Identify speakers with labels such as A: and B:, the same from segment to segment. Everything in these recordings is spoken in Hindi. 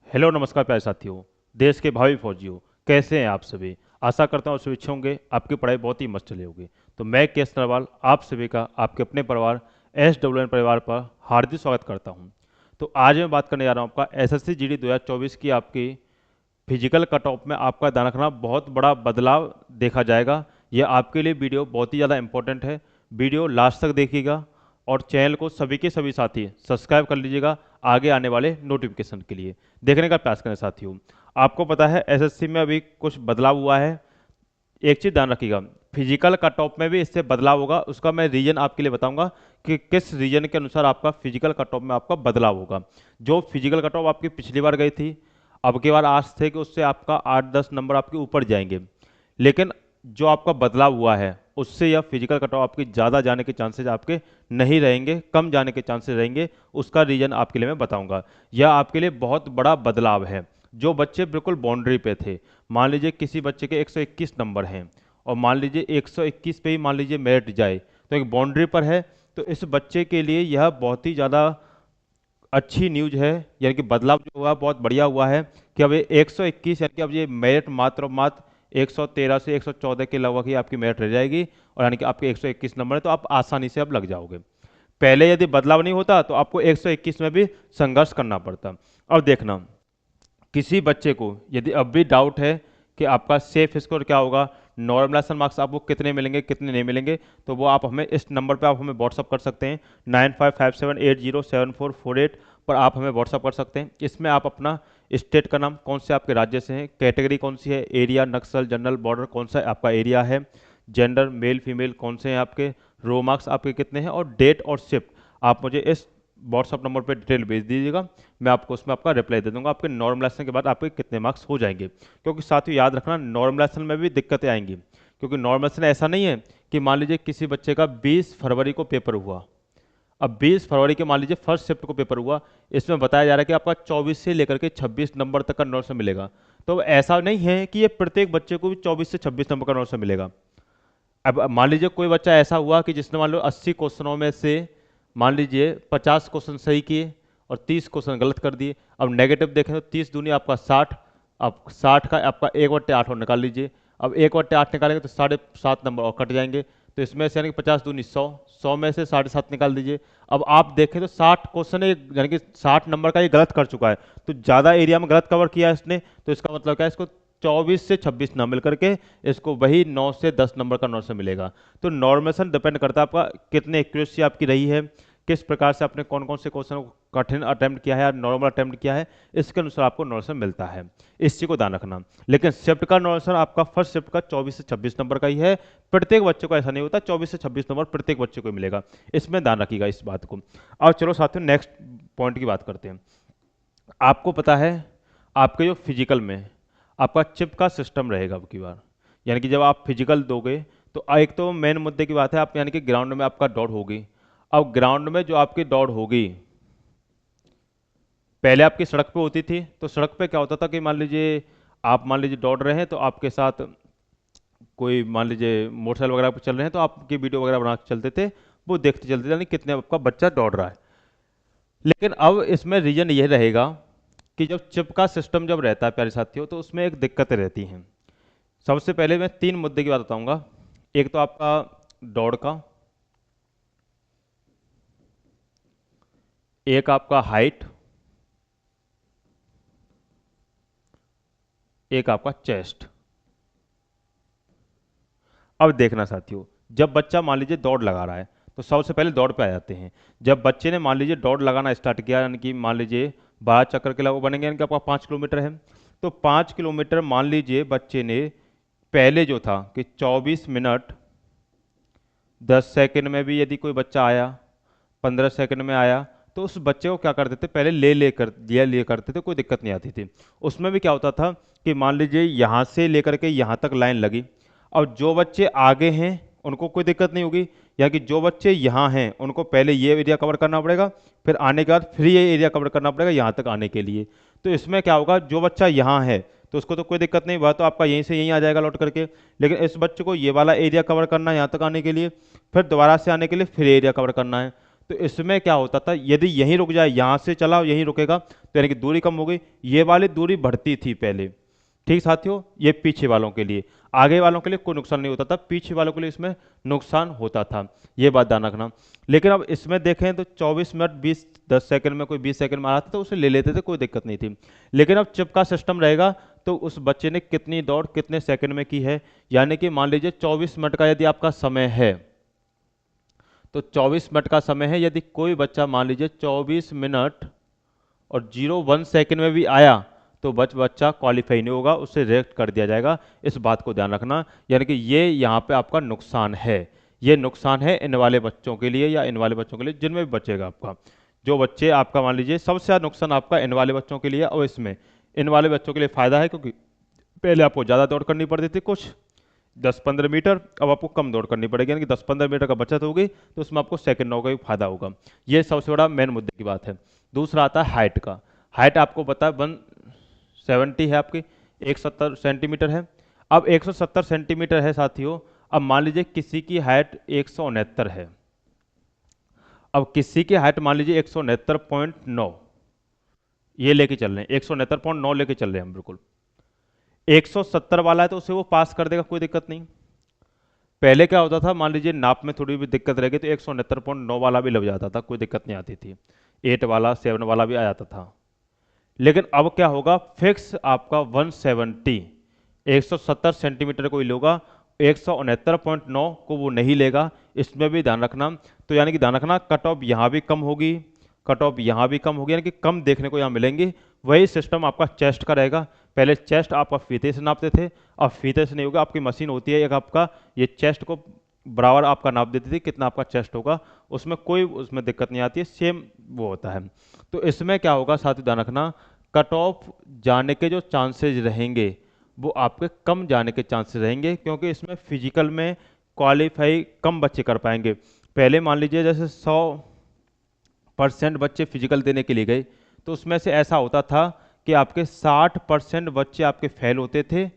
A: हेलो नमस्कार प्यारे साथियों। देश के भावी फौजियों, कैसे हैं आप सभी। आशा करता हूँ सभी अच्छे होंगे, आपकी पढ़ाई बहुत ही मस्त चली होगी। तो मैं केएस नरवाल आप सभी का आपके अपने परिवार SWN परिवार पर हार्दिक स्वागत करता हूँ। तो आज मैं बात करने जा रहा हूँ आपका SSC GD 2024 की आपकी फिजिकल कट ऑफ में आपका ध्यान रखना, बहुत बड़ा बदलाव देखा जाएगा। यह आपके लिए वीडियो बहुत ही ज़्यादा इंपॉर्टेंट है। वीडियो लास्ट तक देखिएगा और चैनल को सभी के सभी साथी सब्सक्राइब कर लीजिएगा आगे आने वाले नोटिफिकेशन के लिए। देखने का प्रयास करें साथियों। आपको पता है एसएससी में अभी कुछ बदलाव हुआ है। एक चीज़ ध्यान रखिएगा, फिजिकल कट ऑफ में भी इससे बदलाव होगा। उसका मैं रीजन आपके लिए बताऊंगा कि किस रीजन के अनुसार आपका फिजिकल कट ऑफ में आपका बदलाव होगा। जो फिजिकल कट ऑफ आपकी पिछली बार गई थी, अब की बार आज थे कि उससे आपका 8-10 नंबर आपके ऊपर जाएंगे। लेकिन जो आपका बदलाव हुआ है उससे यह फिजिकल कट ऑफ आपकी ज़्यादा जाने के चांसेस आपके नहीं रहेंगे, कम जाने के चांसेस रहेंगे। उसका रीजन आपके लिए मैं बताऊंगा। यह आपके लिए बहुत बड़ा बदलाव है। जो बच्चे बिल्कुल बाउंड्री पे थे, मान लीजिए किसी बच्चे के 121 नंबर हैं और मान लीजिए 121 पे ही मान लीजिए मेरिट जाए, तो एक बाउंड्री पर है, तो इस बच्चे के लिए यह बहुत ही ज़्यादा अच्छी न्यूज है। यानी कि बदलाव जो हुआ बहुत बढ़िया हुआ है कि अब ये 121 यानी कि अब ये मेरिट मात्र और मात्र 113 से 114 के लगभग ही आपकी मेरिट रह जाएगी, और यानी कि आपके 121 नंबर है तो आप आसानी से अब लग जाओगे। पहले यदि बदलाव नहीं होता तो आपको 121 में भी संघर्ष करना पड़ता। अब देखना, किसी बच्चे को यदि अब भी डाउट है कि आपका सेफ स्कोर क्या होगा, नॉर्मलाइजेशन मार्क्स आपको कितने मिलेंगे कितने नहीं मिलेंगे, तो वो आप हमें इस नंबर पे आप हमें व्हाट्सअप कर सकते हैं। 9557807448 पर आप हमें व्हाट्सअप कर सकते हैं। इसमें आप अपना स्टेट का नाम, कौन से आपके राज्य से हैं, कैटेगरी कौन सी है, एरिया नक्सल जनरल बॉर्डर कौन सा आपका एरिया है, जेंडर मेल फीमेल कौन से हैं आपके, रो मार्क्स आपके कितने हैं, और डेट और शिफ्ट आप मुझे इस व्हाट्सअप नंबर पर डिटेल भेज दीजिएगा। मैं आपको उसमें आपका रिप्लाई दे दूंगा आपके नॉर्मलाइजेशन के बाद आपके कितने मार्क्स हो जाएंगे। क्योंकि साथियों याद रखना, नॉर्मलाइजेशन में भी दिक्कतें आएंगी। क्योंकि नॉर्मलाइजेशन ऐसा नहीं है कि मान लीजिए किसी बच्चे का 20 फरवरी को पेपर हुआ, अब 20 फरवरी के मान लीजिए फर्स्ट शिफ्ट को पेपर हुआ, इसमें बताया जा रहा है कि आपका 24 से लेकर के 26 नंबर तक का नॉर्मलाइजेशन मिलेगा। तो ऐसा नहीं है कि ये प्रत्येक बच्चे को भी 24 से 26 नंबर का नॉर्मलाइजेशन मिलेगा। अब मान लीजिए कोई बच्चा ऐसा हुआ कि जिसने मान लो 80 क्वेश्चनों में से मान लीजिए 50 क्वेश्चन सही किए और 30 क्वेश्चन गलत कर दिए। अब नेगेटिव देखें तो 30 दूनी आपका 60, अब 60 का आपका 1/8 और निकाल लीजिए। अब 1/8 निकालेंगे तो 7.5 नंबर और कट जाएंगे। तो इसमें से यानी कि 50 दूनी 100, 100 में से 7.5 निकाल दीजिए। अब आप देखें तो 60 क्वेश्चन यानी कि 60 नंबर का ये गलत कर चुका है, तो ज़्यादा एरिया में गलत कवर किया है इसने। तो इसका मतलब क्या है, इसको 24 से 26 ना मिल करके इसको वही 9 से 10 नंबर का नॉर्मल मिलेगा। तो नॉर्मेशन डिपेंड करता है आपका कितने एक्यूरेसी आपकी रही है, किस प्रकार से आपने कौन कौन से क्वेश्चन को कठिन अटेम्प्ट किया है या नॉर्मल अटेम्प्ट किया है, इसके अनुसार आपको नॉर्मल मिलता है। इस चीज को ध्यान रखना। लेकिन शिफ्ट का नॉर्मल आपका फर्स्ट शिफ्ट का 24 से 26 नंबर का ही है। प्रत्येक बच्चे को ऐसा नहीं होता, 24 से 26 नंबर प्रत्येक बच्चे को मिलेगा। इसमें ध्यान रखिएगा इस बात को। और चलो साथियों नेक्स्ट पॉइंट की बात करते हैं। आपको पता है आपके जो फिजिकल में आपका चिप का सिस्टम रहेगा अब की बार। यानी कि जब आप फिजिकल दोगे तो एक तो मेन मुद्दे की बात है, आप यानी कि ग्राउंड में आपका दौड़ होगी। अब ग्राउंड में जो आपकी दौड़ होगी, पहले आपकी सड़क पे होती थी, तो सड़क पे क्या होता था कि मान लीजिए आप मान लीजिए दौड़ रहे हैं तो आपके साथ कोई मान लीजिए मोटरसाइकिल वगैरह पे चल रहे हैं तो आपकी वीडियो वगैरह बना के चलते थे, वो देखते चलते थे यानी कितने आपका बच्चा दौड़ रहा है। लेकिन अब इसमें रीजन ये रहेगा कि जब चिप का सिस्टम जब रहता है प्यारे साथियों, तो उसमें एक दिक्कतें रहती हैं। सबसे पहले मैं 3 मुद्दे की बात बताऊंगा। एक तो आपका दौड़ का, एक आपका हाइट, एक आपका चेस्ट। अब देखना साथियों, जब बच्चा मान लीजिए दौड़ लगा रहा है तो सबसे पहले दौड़ पे आ जाते हैं। जब बच्चे ने मान लीजिए दौड़ लगाना स्टार्ट किया, यानी कि मान लीजिए 12 चक्कर के लगभग बनेंगे, यानी कि आपका 5 किलोमीटर है, तो 5 किलोमीटर मान लीजिए बच्चे ने पहले जो था कि 24 मिनट 10 सेकंड में भी यदि कोई बच्चा आया, 15 सेकंड में आया, तो उस बच्चे को क्या करते थे, पहले ले करते थे, कोई दिक्कत नहीं आती थी। उसमें भी क्या होता था कि मान लीजिए यहाँ से लेकर के यहाँ तक लाइन लगी, अब जो बच्चे आगे हैं उनको कोई दिक्कत नहीं होगी, या कि जो बच्चे यहाँ हैं उनको पहले ये एरिया कवर करना पड़ेगा, फिर आने के बाद फिर ये एरिया कवर करना पड़ेगा यहाँ तक आने के लिए। तो इसमें क्या होगा, जो बच्चा यहाँ है तो उसको तो कोई दिक्कत नहीं, वह तो आपका यहीं से यहीं आ जाएगा लौट करके। लेकिन इस बच्चे को ये वाला एरिया कवर करना है यहाँ तक आने के लिए, फिर दोबारा से आने के लिए फिर एरिया कवर करना है। तो इसमें क्या होता था, यदि यहीं रुक जाए, यहां से चला यहीं रुकेगा, तो यानी कि दूरी कम हो गई, ये वाली दूरी बढ़ती थी पहले। ठीक साथियों, ये पीछे वालों के लिए, आगे वालों के लिए कोई नुकसान नहीं होता था, पीछे वालों के लिए इसमें नुकसान होता था, ये बात ध्यान रखना। लेकिन अब इसमें देखें तो 24 मिनट 10 सेकंड में, कोई 20 सेकंड में आ रहा था तो उसे ले लेते थे, कोई दिक्कत नहीं थी। लेकिन अब चिप का सिस्टम रहेगा, तो उस बच्चे ने कितनी दौड़ कितने सेकंड में की है, यानी कि मान लीजिए 24 मिनट का यदि आपका समय है, तो 24 मिनट का समय है, यदि कोई बच्चा मान लीजिए 24 मिनट और 01 सेकंड में भी आया, तो बच्चा क्वालिफाई नहीं होगा, उससे रिजेक्ट कर दिया जाएगा। इस बात को ध्यान रखना, यानी कि ये यहाँ पे आपका नुकसान है, ये नुकसान है इन वाले बच्चों के लिए या इन वाले बच्चों के लिए जिनमें भी बचेगा आपका। जो बच्चे आपका मान लीजिए सबसे ज़्यादा नुकसान आपका इन वाले बच्चों के लिए, और इसमें इन वाले बच्चों के लिए फायदा है, क्योंकि पहले आपको ज़्यादा दौड़ करनी पड़ती थी, कुछ 10-15 मीटर, अब आपको कम दौड़ करनी पड़ेगी, यानी कि 10-15 मीटर का बचत होगी, तो उसमें आपको सेकंडों का भी फायदा होगा। ये सबसे बड़ा मेन मुद्दे की बात है। दूसरा आता है हाइट का। हाइट आपको पता है 170 है आपकी, 170 सेंटीमीटर है। अब 170 सेंटीमीटर है साथियों, अब मान लीजिए किसी की हाइट 169 है, अब किसी की हाइट मान लीजिए 169.9, ये लेके चल रहे हैं 169.9 लेके चल रहे हैं हम, बिल्कुल 170 वाला है तो उसे वो पास कर देगा, कोई दिक्कत नहीं। पहले क्या होता था, मान लीजिए नाप में थोड़ी भी दिक्कत रहेगी तो 169.9 वाला भी लग जाता था, कोई दिक्कत नहीं आती थी, 8 वाला 7 वाला भी आ जाता था। लेकिन अब क्या होगा, फिक्स आपका 170, 170 सेंटीमीटर को ही लेगा, 169.9 को वो नहीं लेगा, इसमें भी ध्यान रखना। तो यानी कि ध्यान रखना, कट ऑफ यहाँ भी कम होगी, कट ऑफ यहाँ भी कम होगी, यानी कि कम देखने को यहाँ मिलेंगे। वही सिस्टम आपका चेस्ट का रहेगा, पहले चेस्ट आपका फीते से नापते थे, अब फीते से नहीं होगा, आपकी मशीन होती है एक आपका, ये चेस्ट को बराबर आपका नाप देती थी, कितना आपका चेस्ट होगा, उसमें कोई उसमें दिक्कत नहीं आती है, सेम वो होता है। तो इसमें क्या होगा साथ ही ध्यान रखना, कट ऑफ जाने के जो चांसेज रहेंगे वो आपके कम जाने के चांसेस रहेंगे, क्योंकि इसमें फिजिकल में क्वालिफाई कम बच्चे कर पाएंगे। पहले मान लीजिए जैसे 100% बच्चे फिजिकल देने के लिए गए, तो उसमें से ऐसा होता था कि आपके 60% बच्चे आपके फेल होते थे,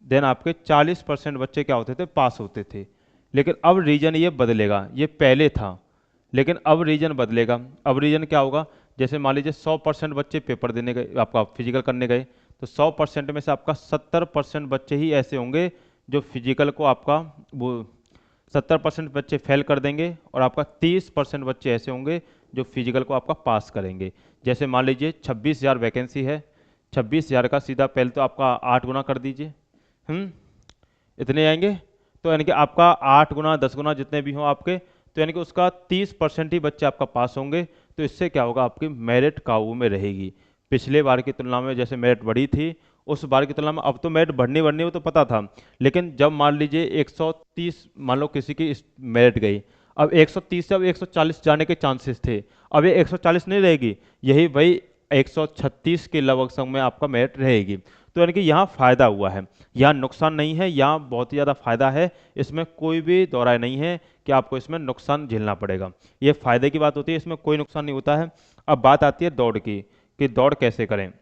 A: देन आपके 40% बच्चे क्या होते थे, पास होते थे। लेकिन अब रीजन ये बदलेगा, ये पहले था लेकिन अब रीजन बदलेगा। अब रीजन क्या होगा, जैसे मान लीजिए 100% बच्चे पेपर देने गए, आपका फिजिकल करने गए, तो 100% में से आपका 70% बच्चे ही ऐसे होंगे जो फिजिकल को आपका वो 70% बच्चे फेल कर देंगे, और आपका 30% बच्चे ऐसे होंगे जो फिजिकल को आपका पास करेंगे। जैसे मान लीजिए 26,000 वैकेंसी है, 26,000 का सीधा पहले तो आपका 8 गुना कर दीजिए, इतने आएंगे, तो यानी कि आपका 8 गुना 10 गुना जितने भी हों आपके, तो यानी कि उसका 30% ही बच्चे आपका पास होंगे। तो इससे क्या होगा, आपकी मेरिट काबू में रहेगी। पिछले बार की तुलना में जैसे मेरिट बढ़ी थी, उस बार की तुलना में अब तो मेरिट बढ़नी बढ़नी वो तो पता था, लेकिन जब मान लीजिए 130 मान लो किसी की मेरिट गई, अब 130 से अब 140 जाने के चांसेस थे, अब ये 140 नहीं रहेगी, यही वही 136 के लगभग संग में आपका मेरिट रहेगी। तो यानी कि यहाँ फायदा हुआ है, यहाँ नुकसान नहीं है, यहाँ बहुत ही ज़्यादा फायदा है, इसमें कोई भी दौराय नहीं है कि आपको इसमें नुकसान झेलना पड़ेगा। ये फायदे की बात होती है, इसमें कोई नुकसान नहीं होता है। अब बात आती है दौड़ की, कि दौड़ कैसे करें,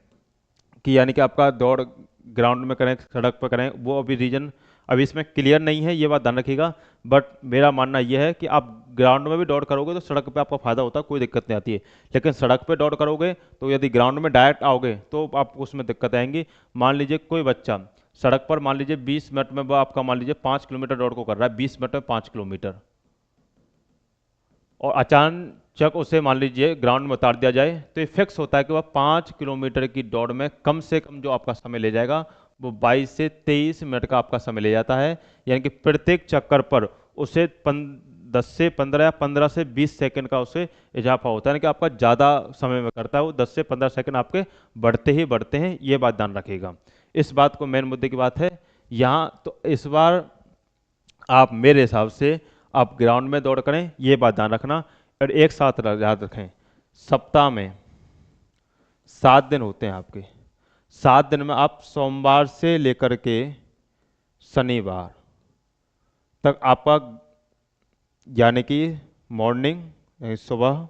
A: कि यानी कि आपका दौड़ ग्राउंड में करें सड़क पर करें, वो अभी रीजन अभी इसमें क्लियर नहीं है, ये बात ध्यान रखिएगा। बट मेरा मानना यह है कि आप ग्राउंड में भी दौड़ करोगे तो सड़क पे आपका फायदा होता है, कोई दिक्कत नहीं आती है। लेकिन सड़क पे दौड़ करोगे तो यदि ग्राउंड में डायरेक्ट आओगे तो आपको उसमें दिक्कत आएंगी। मान लीजिए कोई बच्चा सड़क पर मान लीजिए 20 मिनट में वो आपका मान लीजिए 5 किलोमीटर दौड़ को कर रहा है, 20 मिनट में 5 किलोमीटर, और अचानक उसे मान लीजिए ग्राउंड में उतार दिया जाए, तो ये फिक्स होता है कि वह 5 किलोमीटर की दौड़ में कम से कम जो आपका समय ले जाएगा वो 22 से 23 मिनट का आपका समय ले जाता है। यानी कि प्रत्येक चक्कर पर उसे 10 से 15 या 15 से 20 सेकंड का उसे इजाफा होता है, यानी कि आपका ज़्यादा समय में करता है वो, 10 से 15 सेकंड आपके बढ़ते ही बढ़ते हैं, ये बात ध्यान रखिएगा। इस बात को मेन मुद्दे की बात है यहाँ। तो इस बार आप मेरे हिसाब से आप ग्राउंड में दौड़ करें, ये बात ध्यान रखना। और एक साथ याद रखें, सप्ताह में 7 दिन होते हैं आपके, 7 दिन में आप सोमवार से लेकर के शनिवार तक आपका यानी कि मॉर्निंग यानी सुबह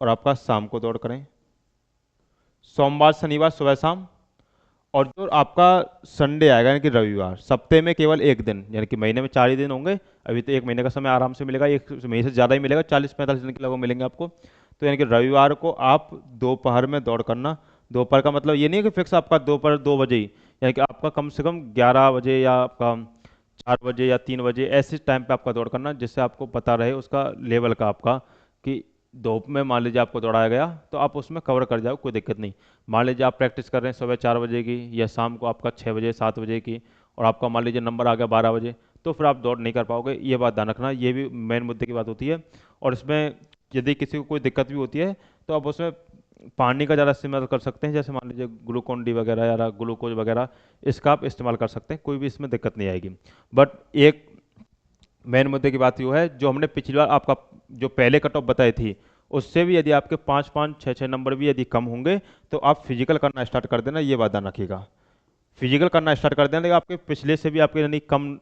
A: और आपका शाम को दौड़ करें, सोमवार शनिवार सुबह शाम, और जो आपका संडे आएगा यानी कि रविवार, सप्ताह में केवल एक दिन, यानी कि महीने में 4 ही दिन होंगे। अभी तो एक महीने का समय आराम से मिलेगा, एक महीने से ज़्यादा ही मिलेगा, 40-45 दिन के लगभग मिलेंगे आपको। तो यानी कि रविवार को आप दोपहर में दौड़ करना। दोपहर का मतलब ये नहीं है कि फिक्स आपका दोपहर 2 बजे ही, यानी कि आपका कम से कम 11 बजे या आपका 4 बजे या 3 बजे ऐसे टाइम पे आपका दौड़ करना, जिससे आपको पता रहे उसका लेवल का आपका, कि धूप में मान लीजिए आपको दौड़ाया गया तो आप उसमें कवर कर जाओ, कोई दिक्कत नहीं। मान लीजिए आप प्रैक्टिस कर रहे हैं सुबह 4 बजे की, या शाम को आपका 6 बजे 7 बजे की, और आपका मान लीजिए नंबर आ गया 12 बजे, तो फिर आप दौड़ नहीं कर पाओगे। ये बात ध्यान रखना, ये भी मेन मुद्दे की बात होती है। और इसमें यदि किसी को कोई दिक्कत भी होती है, तो आप उसमें पानी का ज़्यादा इस्तेमाल कर सकते हैं, जैसे मान लीजिए ग्लूकोन डी वगैरह या ग्लूकोज वगैरह, इसका आप इस्तेमाल कर सकते हैं, कोई भी इसमें दिक्कत नहीं आएगी। बट एक मेन मुद्दे की बात यह है, जो हमने पिछली बार आपका जो पहले कट ऑफ बताई थी, उससे भी यदि आपके 5-5 6-6 नंबर भी यदि कम होंगे, तो आप फिजिकल करना स्टार्ट कर देना, ये बात ध्यान रखिएगा। फिजिकल करना स्टार्ट कर देना, लेकिन आपके पिछले से भी आपके यानी कम,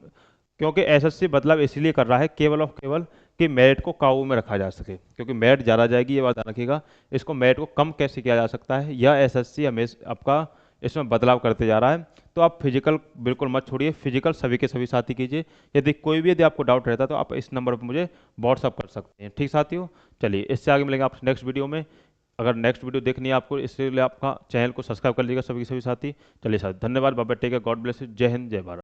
A: क्योंकि एसएससी बदलाव इसलिए कर रहा है केवल और केवल कि मेरिट को काबू में रखा जा सके, क्योंकि मेरिट ज़्यादा जाएगी, ये बात ध्यान रखिएगा। इसको मेरिट को कम कैसे किया जा सकता है, यह एसएससी हमेशा आपका इसमें बदलाव करते जा रहा है। तो आप फिजिकल बिल्कुल मत छोड़िए, फिजिकल सभी के सभी साथी कीजिए। यदि आप डाउट रहता है तो आप इस नंबर पर मुझे व्हाट्सअप कर सकते हैं, ठीक साथियों। चलिए, इससे आगे मिलेंगे आपसे नेक्स्ट वीडियो में। अगर नेक्स्ट वीडियो देखनी है आपको, इसके लिए आपका चैनल को सब्सक्राइब कर लीजिएगा सभी के सभी साथी। चलिए साथ, धन्यवाद, bye bye, take care, God bless you, जय हिंद, जय भारत।